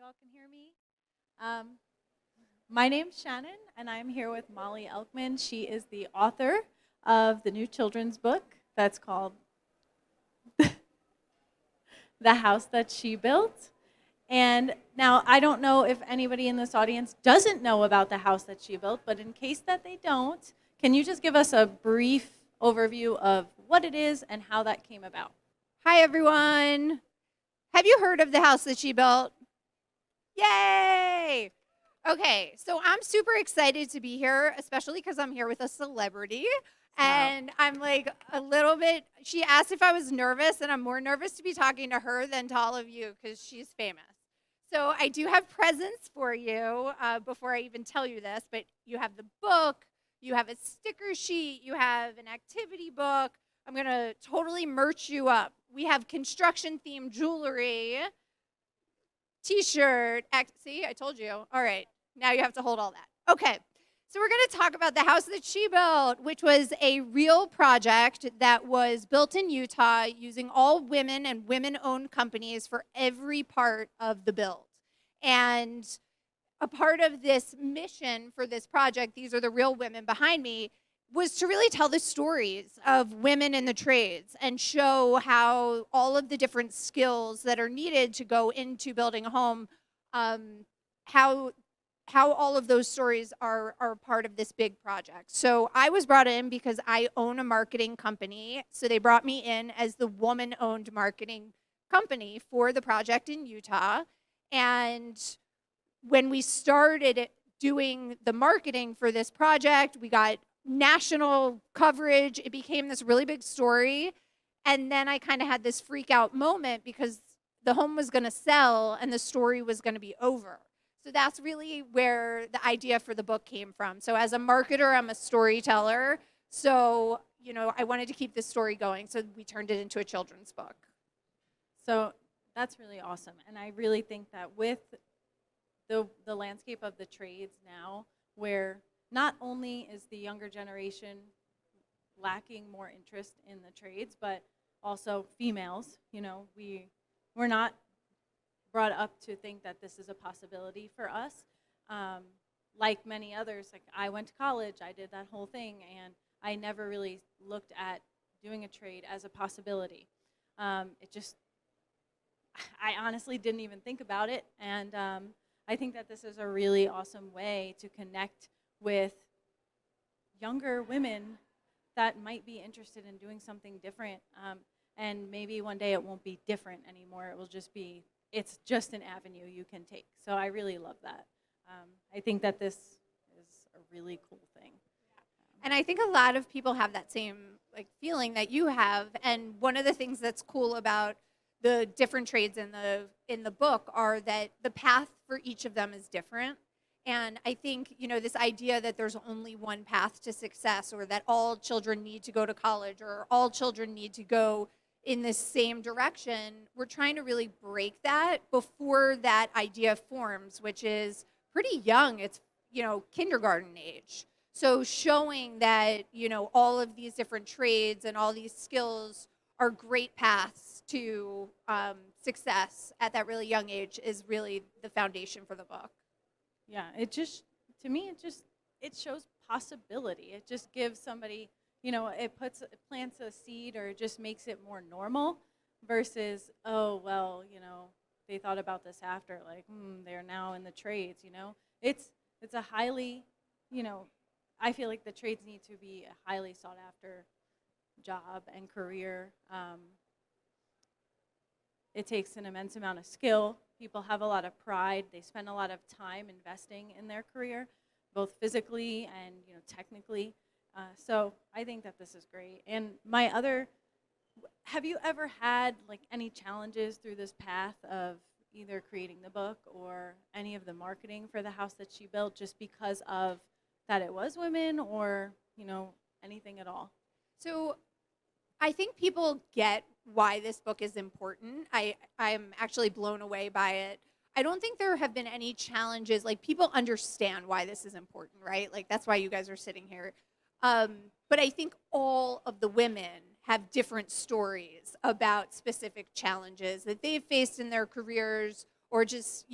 all can hear me. Um, my name's Shannon, and I'm here with Molly Elkman. She is the author of the new children's book that's called The House That She Built. And now, I don't know if anybody in this audience doesn't know about the house that she built, but in case that they don't, can you just give us a brief overview of what it is and how that came about? Hi, everyone. Have you heard of the house that she built? Yay! Okay, so I'm super excited to be here, especially because I'm here with a celebrity. And I'm like a little bit, she asked if I was nervous, and I'm more nervous to be talking to her than to all of you because she's famous. So I do have presents for you before I even tell you this, but you have the book, you have a sticker sheet, you have an activity book. I'm going to totally merch you up. We have construction-themed jewelry, T-shirt. See, I told you. All right, now you have to hold all that. Okay, so we're going to talk about the house that she built, which was a real project that was built in Utah using all women and women-owned companies for every part of the build. And a part of this mission for this project, these are the real women behind me, was to really tell the stories of women in the trades and show how all of the different skills that are needed to go into building a home, how all of those stories are part of this big project. So I was brought in because I own a marketing company. So they brought me in as the woman-owned marketing company for the project in Utah. And when we started doing the marketing for this project, we got national coverage. It became this really big story. And then I kind of had this freak out moment because the home was going to sell and the story was going to be over. So that's really where the idea for the book came from. So as a marketer, I'm a storyteller. So, I wanted to keep this story going. So we turned it into a children's book. So that's really awesome. And I really think that with the landscape of the trades now, where not only is the younger generation lacking more interest in the trades, but also females, we're not brought up to think that this is a possibility for us. Like many others, like I went to college, I did that whole thing, and I never really looked at doing a trade as a possibility. I honestly didn't even think about it, and I think that this is a really awesome way to connect with younger women that might be interested in doing something different. And maybe one day it won't be different anymore. It will just be, it's just an avenue you can take. So I really love that. I think that this is a really cool thing. And I think a lot of people have that same feeling that you have. And one of the things that's cool about the different trades in the book are that the path for each of them is different. And I think, this idea that there's only one path to success, or that all children need to go to college, or all children need to go in the same direction, we're trying to really break that before that idea forms, which is pretty young. It's, kindergarten age. So showing that, all of these different trades and all these skills are great paths to success at that really young age is really the foundation for the book. Yeah, to me, it shows possibility. It just gives somebody, it plants a seed, or it just makes it more normal versus, oh, well, they thought about this after, they're now in the trades, It's a highly, I feel like the trades need to be a highly sought after job and career. It takes an immense amount of skill. People have a lot of pride. They spend a lot of time investing in their career, both physically and technically. So I think that this is great. And have you ever had any challenges through this path of either creating the book or any of the marketing for the house that she built, just because of that it was women, or anything at all? So I think people get why this book is important. I'm actually blown away by it. I don't think there have been any challenges. People understand why this is important, right? That's why you guys are sitting here. But I think all of the women have different stories about specific challenges that they've faced in their careers, or just,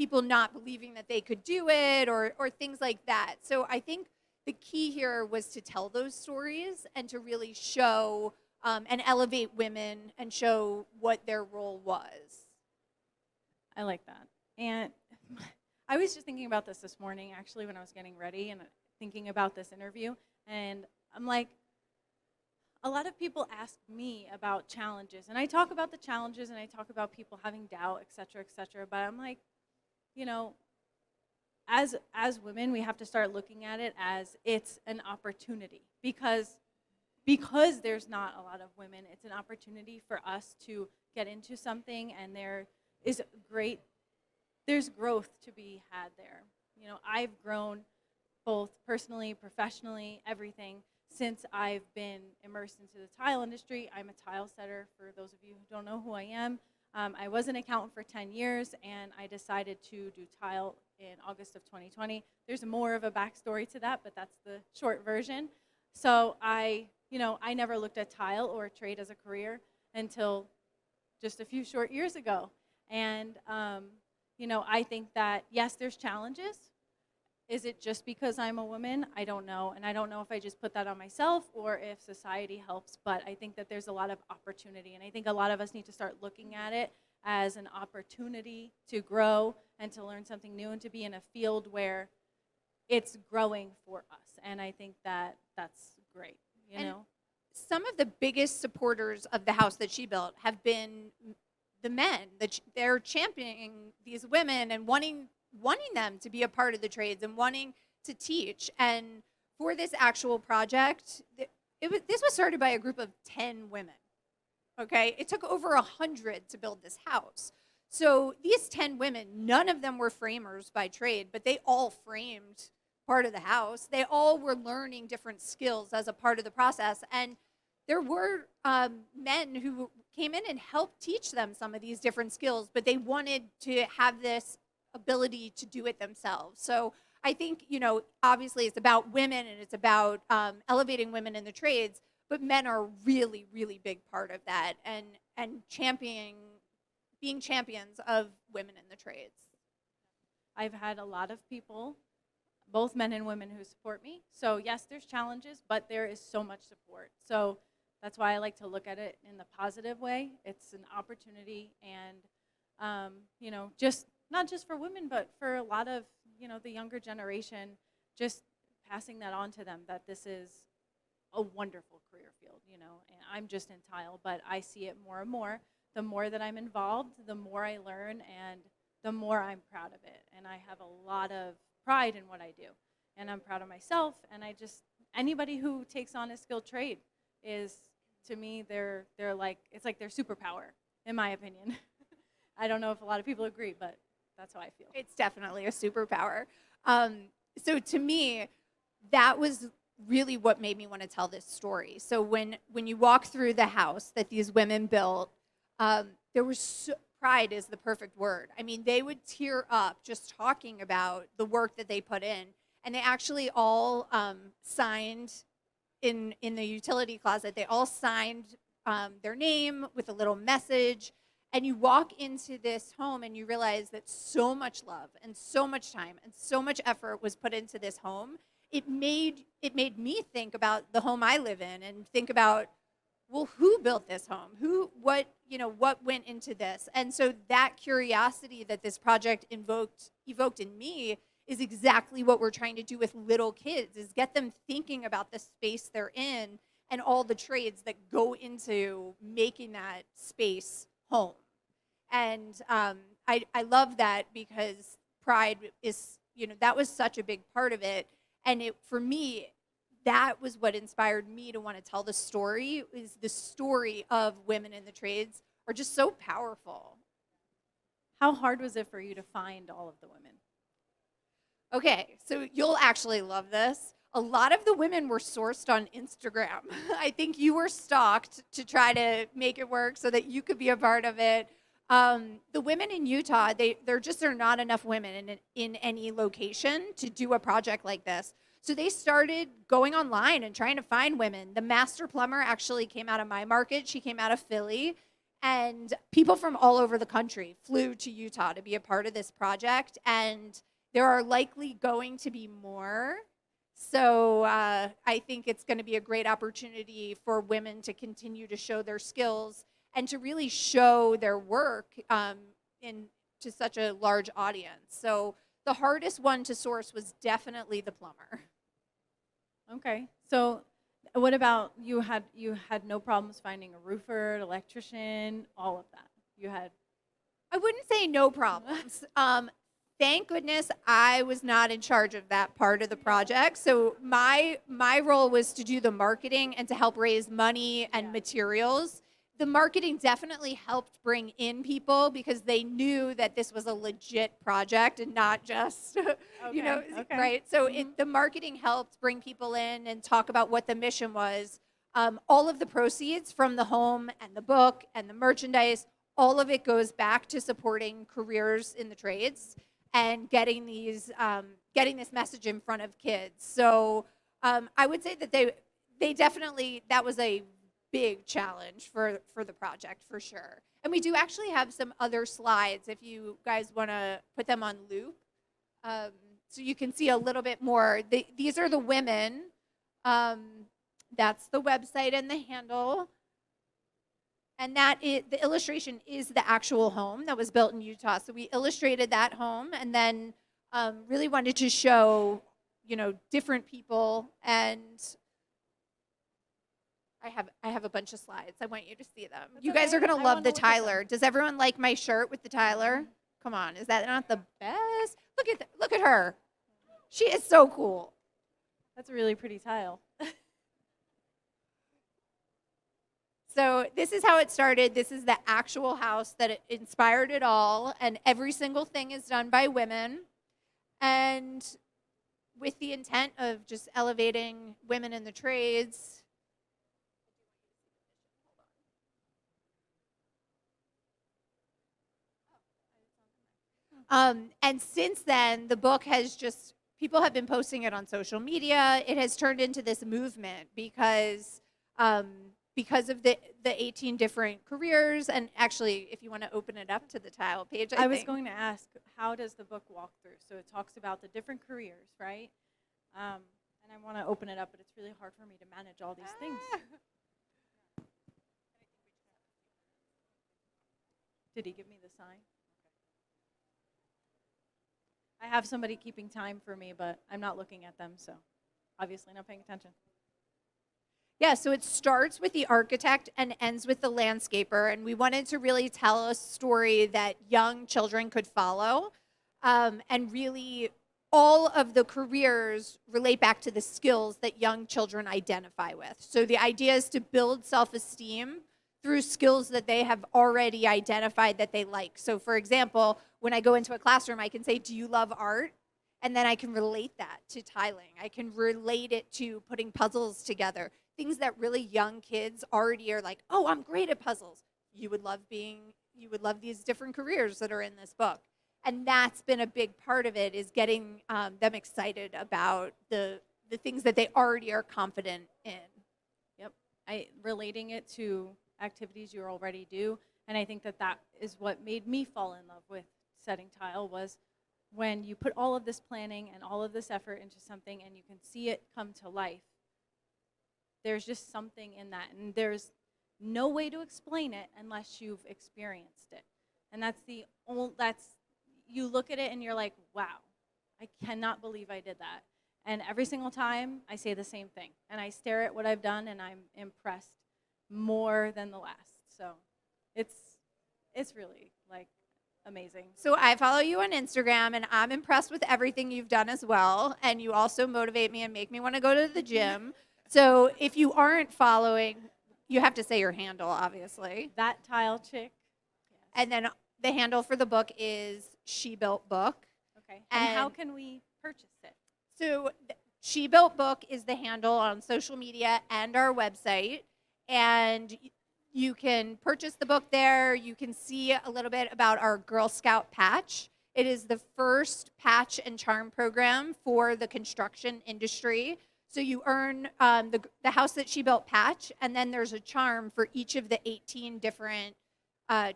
people not believing that they could do it or things like that. So I think the key here was to tell those stories and to really show and elevate women and show what their role was. I like that. And I was just thinking about this morning, actually, when I was getting ready and thinking about this interview. And I'm like, a lot of people ask me about challenges. And I talk about the challenges and I talk about people having doubt, et cetera, et cetera. But I'm like, you know, as women, we have to start looking at it as it's an opportunity because there's not a lot of women, it's an opportunity for us to get into something, and there's growth to be had there. You know, I've grown both personally, professionally, everything since I've been immersed into the tile industry. I'm a tile setter, for those of you who don't know who I am. I was an accountant for 10 years, and I decided to do tile in August of 2020. There's more of a backstory to that, but that's the short version. So I never looked at tile or trade as a career until just a few short years ago. And, I think that, yes, there's challenges. Is it just because I'm a woman? I don't know. And I don't know if I just put that on myself or if society helps. But I think that there's a lot of opportunity. And I think a lot of us need to start looking at it as an opportunity to grow and to learn something new and to be in a field where it's growing for us. And I think that that's great, you know? Some of the biggest supporters of the house that she built have been the men. They're championing these women and wanting them to be a part of the trades and wanting to teach. And for this actual project, this was started by a group of 10 women. Okay, it took over 100 to build this house. So these 10 women, none of them were framers by trade, but they all framed part of the house. They all were learning different skills as a part of the process. And there were men who came in and helped teach them some of these different skills, but they wanted to have this ability to do it themselves. So I think, obviously it's about women and it's about elevating women in the trades, but men are a really, really big part of that and being champions of women in the trades. I've had a lot of people, both men and women, who support me. So yes, there's challenges, but there is so much support. So that's why I like to look at it in the positive way. It's an opportunity, and just not just for women, but for a lot of the younger generation, just passing that on to them that this is a wonderful career field. And I'm just in tile, but I see it more and more. The more that I'm involved, the more I learn, and the more I'm proud of it. And I have a lot of pride in what I do, and I'm proud of myself. And anybody who takes on a skilled trade is, to me, they're like, it's like their superpower, in my opinion. I don't know if a lot of people agree, but that's how I feel. It's definitely a superpower. So to me, that was really what made me want to tell this story. So when you walk through the house that these women built, there was pride is the perfect word. I mean, they would tear up just talking about the work that they put in. And they actually all signed in the utility closet. They all signed their name with a little message. And you walk into this home and you realize that so much love and so much time and so much effort was put into this home. It made me think about the home I live in and think about, well, who built this home? What went into this? And so that curiosity that this project evoked in me is exactly what we're trying to do with little kids, is get them thinking about the space they're in and all the trades that go into making that space home. And I love that, because pride is, that was such a big part of it. And for me, that was what inspired me to want to tell the story, is the story of women in the trades are just so powerful. How hard was it for you to find all of the women? Okay, so you'll actually love this. A lot of the women were sourced on Instagram. I think you were stalked to try to make it work so that you could be a part of it. The women in Utah, there are not enough women in any location to do a project like this. So they started going online and trying to find women. The master plumber actually came out of my market. She came out of Philly. And people from all over the country flew to Utah to be a part of this project. And there are likely going to be more. So I think it's going to be a great opportunity for women to continue to show their skills and to really show their work to such a large audience. So the hardest one to source was definitely the plumber. Okay. So what about you had no problems finding a roofer, an electrician, all of that? You had I wouldn't say no problems. Thank goodness I was not in charge of that part of the project. So my role was to do the marketing and to help raise money and materials. The marketing definitely helped bring in people because they knew that this was a legit project and not just, Okay. right? So the marketing helped bring people in and talk about what the mission was. All of the proceeds from the home and the book and the merchandise, all of it goes back to supporting careers in the trades and getting this message in front of kids. So I would say that they definitely, that was a big challenge for the project for sure. And we do actually have some other slides if you guys want to put them on loop, so you can see a little bit more. These are the women. That's the website and the handle. And the illustration is the actual home that was built in Utah. So we illustrated that home and then really wanted to show, different people. And I have a bunch of slides. I want you to see them. That's you guys okay. are going to I love wanna the look at Tyler. them. Does everyone like my shirt with the Tyler? Come on, is that not the best? Look at her. She is so cool. That's a really pretty tile. So this is how it started. This is the actual house that inspired it all, and every single thing is done by women, and with the intent of just elevating women in the trades. And since then, the book has people have been posting it on social media. It has turned into this movement because of the 18 different careers. And actually, if you want to open it up to the tile page, I was going to ask, how does the book walk through? So it talks about the different careers, right? And I want to open it up, but it's really hard for me to manage all these things. Did he give me the sign? I have somebody keeping time for me, but I'm not looking at them, so obviously not paying attention. Yeah, so it starts with the architect and ends with the landscaper. And we wanted to really tell a story that young children could follow. And really, all of the careers relate back to the skills that young children identify with. So the idea is to build self-esteem through skills that they have already identified that they like. So for example, when I go into a classroom, I can say, do you love art? And then I can relate that to tiling. I can relate it to putting puzzles together. Things that really young kids already are like, oh, I'm great at puzzles. You would love these different careers that are in this book. And that's been a big part of it, is getting them excited about the things that they already are confident in. Yep. Relating it to activities you already do. And I think that is what made me fall in love with setting tile, was when you put all of this planning and all of this effort into something and you can see it come to life. There's just something in that, and there's no way to explain it unless you've experienced it. And you look at it and you're like, wow, I cannot believe I did that. And every single time I say the same thing, and I stare at what I've done and I'm impressed more than the last. So it's really like amazing. So I follow you on Instagram, and I'm impressed with everything you've done as well. And you also motivate me and make me want to go to the gym. So if you aren't following, you have to say your handle, obviously. That tile chick. Yes. And then the handle for the book is She Built Book. Okay. And how can we purchase it? So She Built Book is the handle on social media and our website. And you can purchase the book there. You can see a little bit about our Girl Scout patch. It is the first patch and charm program for the construction industry. So you earn the House That She Built patch, and then there's a charm for each of the 18 different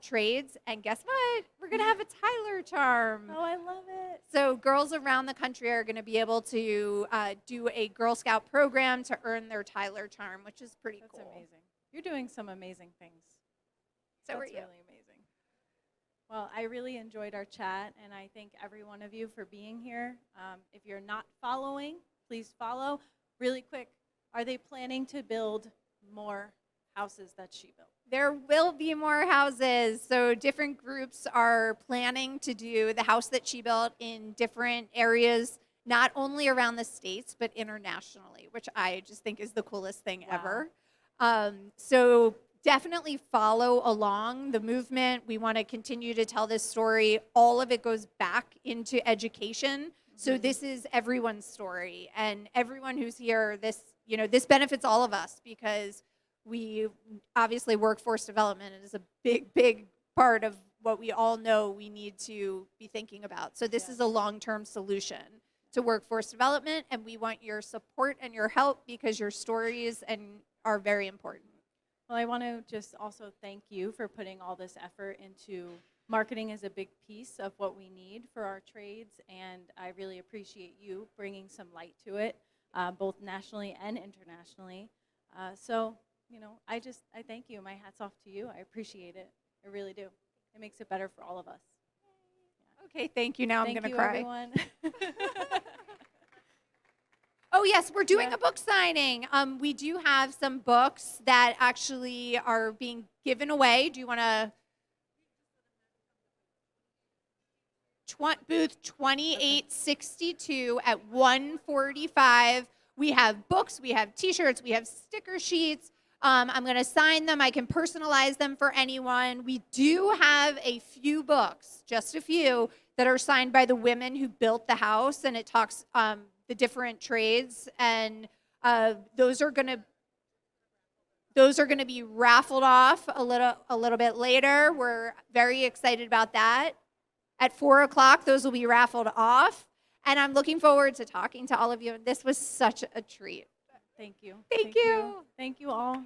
trades. And guess what? We're going to have a Tyler charm. Oh, I love it. So girls around the country are going to be able to do a Girl Scout program to earn their Tyler charm, which is pretty That's cool. amazing. You're doing some amazing things. So are That's you. really amazing. Well, I really enjoyed our chat, and I thank every one of you for being here. If you're not following, please follow. Really quick, are they planning to build more houses that she built? There will be more houses. So different groups are planning to do the house that she built in different areas, not only around the States, but internationally, which I just think is the coolest thing Wow. ever. So definitely follow along the movement. We want to continue to tell this story. All of it goes back into education. So this is everyone's story, and everyone who's here, this benefits all of us, because we obviously workforce development is a big part of what we all know we need to be thinking about. So this is a long-term solution to workforce development, and we want your support and your help, because your stories are very important. Well, I want to just also thank you for putting all this effort into marketing is a big piece of what we need for our trades, and I really appreciate you bringing some light to it, both nationally and internationally. So, I thank you. My hat's off to you. I appreciate it. I really do. It makes it better for all of us. Okay, thank you. Now I'm Thank going to you, cry. everyone. Oh, yes, we're doing Yeah. a book signing. We do have some books that actually are being given away. Do you want to? Booth 2862 at 145. We have books, we have t-shirts, we have sticker sheets. I'm going to sign them. I can personalize them for anyone. We do have a few books, just a few, that are signed by the women who built the house, and it talks the different trades, and those are going to be raffled off a little bit later. We're very excited about that. At 4 o'clock, those will be raffled off, and I'm looking forward to talking to all of you. This was such a treat. Thank you. Thank you. Thank you all.